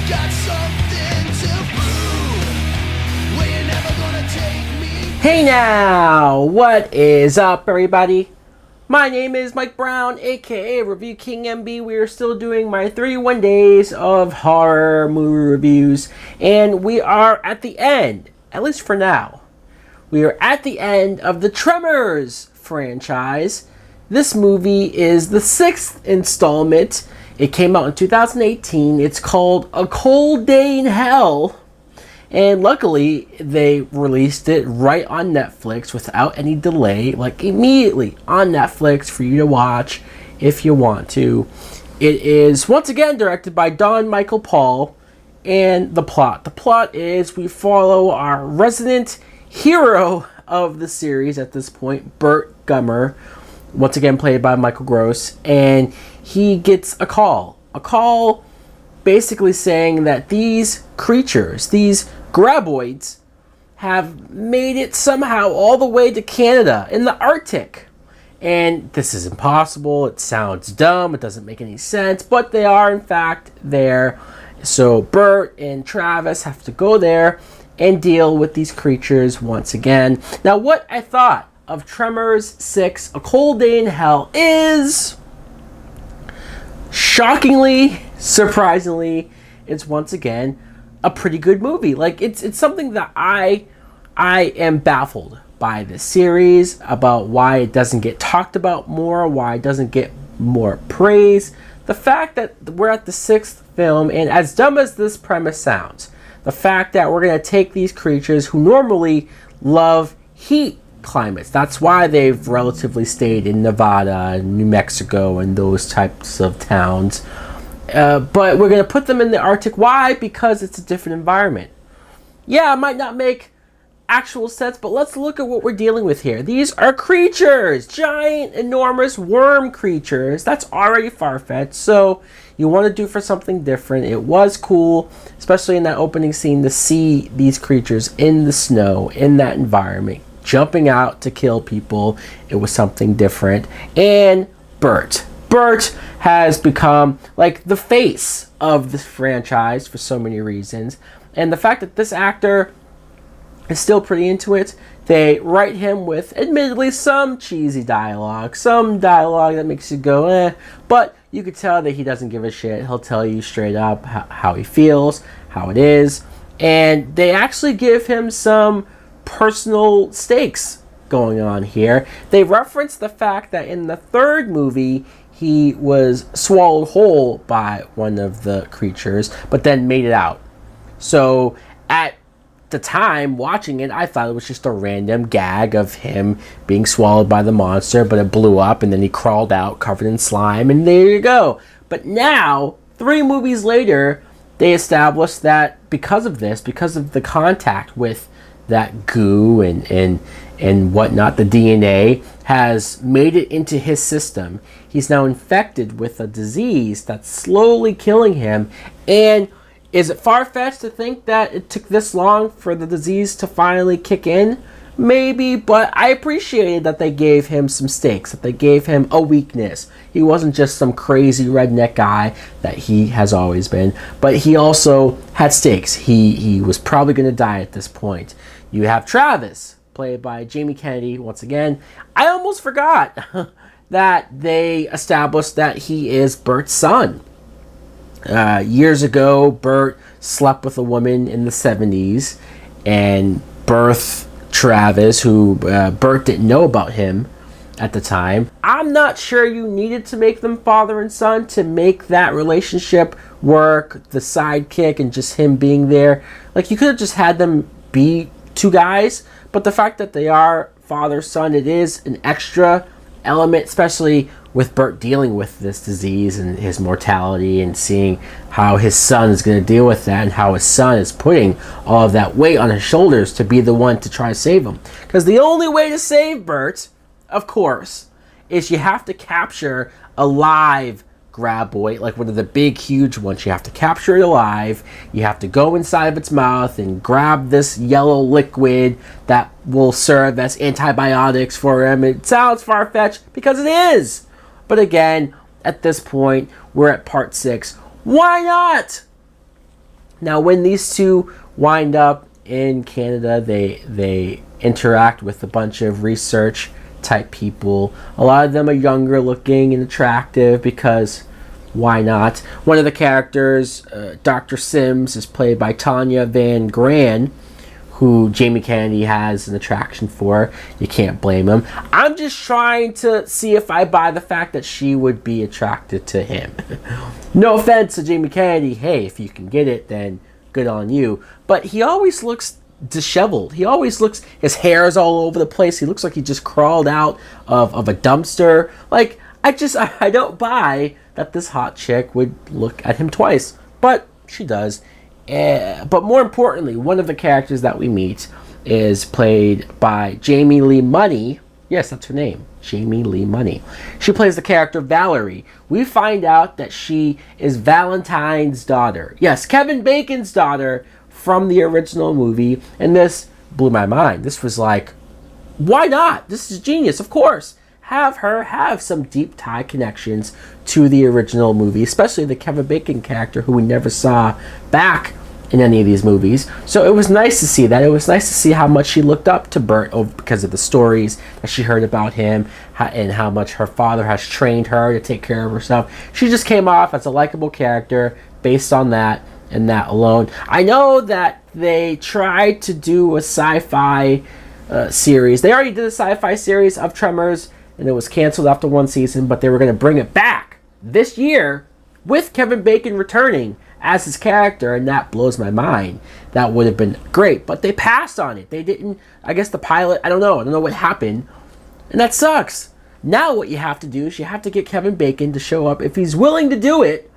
got something to prove. Well, you're never gonna take me. Hey now, what is up, everybody? My name is Mike Brown, aka ReviewKingMB. We are still doing my 31 days of horror movie reviews, and we are at the end, at least for now. We are at the end of the Tremors franchise. This movie is the 6th installment. It came out in 2018. It's called A Cold Day in Hell. And luckily, they released it right on Netflix without any delay, like immediately on Netflix for you to watch if you want to. It is once again directed by Don Michael Paul. And the plot. The plot is we follow our resident hero of the series at this point, Burt Gummer, once again played by Michael Gross, and he gets a call. A call basically saying that these creatures, these graboids, have made it somehow all the way to Canada in the Arctic. And this is impossible. It sounds dumb. It doesn't make any sense. But they are, in fact, there. So Burt and Travis have to go there and deal with these creatures once again. Now, what I thought of Tremors 6, A Cold Day in Hell, is shockingly, surprisingly, it's once again a pretty good movie. Like, it's something that I am baffled by this series, about why it doesn't get talked about more, why it doesn't get more praise. The fact that we're at the 6th film, and as dumb as this premise sounds, the fact that we're going to take these creatures who normally love heat climates, that's why they've relatively stayed in Nevada and New Mexico and those types of towns, but we're going to put them in the Arctic. Why? Because it's a different environment. Yeah, it might not make actual sense, but let's look at what we're dealing with here. These are creatures, giant, enormous worm creatures. That's already far-fetched, so you want to do for something different. It was cool, especially in that opening scene, to see these creatures in the snow, in that environment, jumping out to kill people. It was something different. And Burt has become like the face of this franchise for so many reasons. And the fact that this actor is still pretty into it. They write him with, admittedly, some cheesy dialogue. Some dialogue that makes you go, eh. But you could tell that he doesn't give a shit. He'll tell you straight up how he feels, how it is. And they actually give him some personal stakes going on here. They reference the fact that in the 3rd movie, he was swallowed whole by one of the creatures, but then made it out. So at the time watching it, I thought it was just a random gag of him being swallowed by the monster, but it blew up and then he crawled out covered in slime, and there you go. But now, 3 movies later, they established that because of this, because of the contact with that goo and whatnot, the DNA has made it into his system. He's now infected with a disease that's slowly killing him. And is it far-fetched to think that it took this long for the disease to finally kick in? Maybe, but I appreciated that they gave him some stakes, that they gave him a weakness. He wasn't just some crazy redneck guy that he has always been, but he also had stakes. He was probably going to die at this point. You have Travis, played by Jamie Kennedy, once again. I almost forgot that they established that he is Burt's son. Years ago, Burt slept with a woman in the 70s and birthed Travis, who Burt didn't know about him at the time. I'm not sure you needed to make them father and son to make that relationship work, the sidekick and just him being there. Like, you could have just had them be 2 guys, but the fact that they are father-son, it is an extra element, especially with Burt dealing with this disease and his mortality, and seeing how his son is going to deal with that, and how his son is putting all of that weight on his shoulders to be the one to try to save him. Because the only way to save Burt, of course, is you have to capture a live graboid, like one of the big, huge ones. You have to capture it alive. You have to go inside of its mouth and grab this yellow liquid that will serve as antibiotics for him. It sounds far-fetched because it is. But again, at this point, we're at part 6. Why not? Now, when these two wind up in Canada, they interact with a bunch of research type people. A lot of them are younger looking and attractive because why not? One of the characters, Dr. Sims, is played by Tanya Van Gran, who Jamie Kennedy has an attraction for. You can't blame him. I'm just trying to see if I buy the fact that she would be attracted to him. No offense to Jamie Kennedy. Hey, if you can get it, then good on you. But he always looks disheveled. He always looks, his hair is all over the place. He looks like he just crawled out of a dumpster. Like, I don't buy that this hot chick would look at him twice. But she does. But more importantly, one of the characters that we meet is played by Jamie Lee Money. Yes, that's her name, Jamie Lee Money. She plays the character Valerie. We find out that she is Valentine's daughter. Yes, Kevin Bacon's daughter from the original movie. And this blew my mind. This was like, why not? This is genius, of course. Have her have some deep tie connections to the original movie, especially the Kevin Bacon character who we never saw back in any of these movies. So it was nice to see that. It was nice to see how much she looked up to Bert because of the stories that she heard about him and how much her father has trained her to take care of herself. She just came off as a likable character based on that and that alone. I know that they tried to do a sci-fi series. They already did a sci-fi series of Tremors, and it was canceled after one season, but they were going to bring it back this year with Kevin Bacon returning as his character, and that blows my mind. That would have been great, but they passed on it. They didn't, I guess the pilot, I don't know what happened, and that sucks. Now what you have to do is you have to get Kevin Bacon to show up, if he's willing to do it,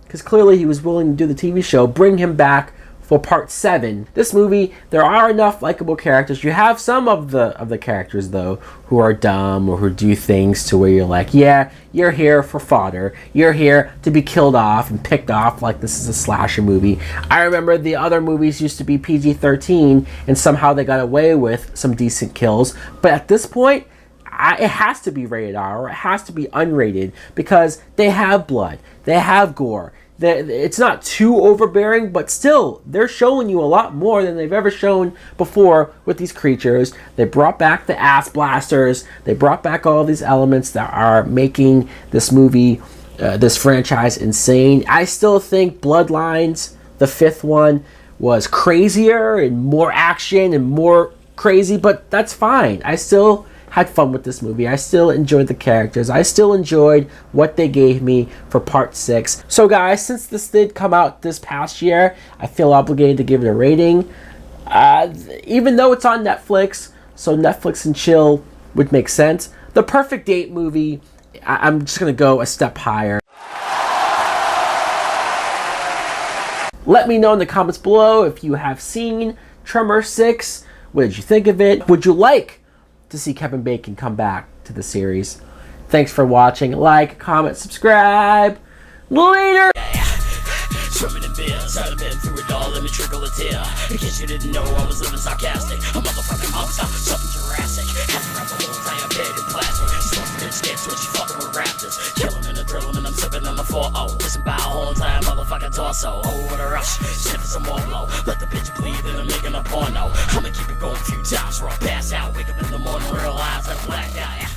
because clearly he was willing to do the TV show, bring him back for part 7. This movie, there are enough likable characters. You have some of the characters, though, who are dumb or who do things to where you're like, yeah, you're here for fodder. You're here to be killed off and picked off like this is a slasher movie. I remember the other movies used to be PG-13, and somehow they got away with some decent kills. But at this point, it has to be rated R, or it has to be unrated, because they have blood. They have gore. It's not too overbearing, but still, they're showing you a lot more than they've ever shown before with these creatures. They brought back the ass blasters. They brought back all these elements that are making this movie, this franchise, insane. I still think Bloodlines, the 5th one, was crazier and more action and more crazy, but that's fine. I still had fun with this movie. I still enjoyed the characters. I still enjoyed what they gave me for part 6. So guys, since this did come out this past year, I feel obligated to give it a rating. Even though it's on Netflix, so Netflix and chill would make sense. The Perfect Date movie, I'm just going to go a step higher. Let me know in the comments below if you have seen Tremors 6. What did you think of it? Would you like to see Kevin Bacon come back to the series? Thanks for watching. Like, comment, subscribe. Later! Swimming in beers, I've been through it all, let me trickle a tear. In case you didn't know, I was living sarcastic. A motherfucking monster, something Jurassic. Had to wrap the whole entire bed in plastic. Smoking bitch sticks when she fucking with raptors. Killing and a drilling and I'm sipping on the 4-0. Listen by a whole entire motherfucking torso. Oh, what a rush, sniffing some more blow. Let the bitch bleed and I'm making a porno. I'ma keep it going a few times before I pass out. Wake up in the morning, realize I'm blacked out.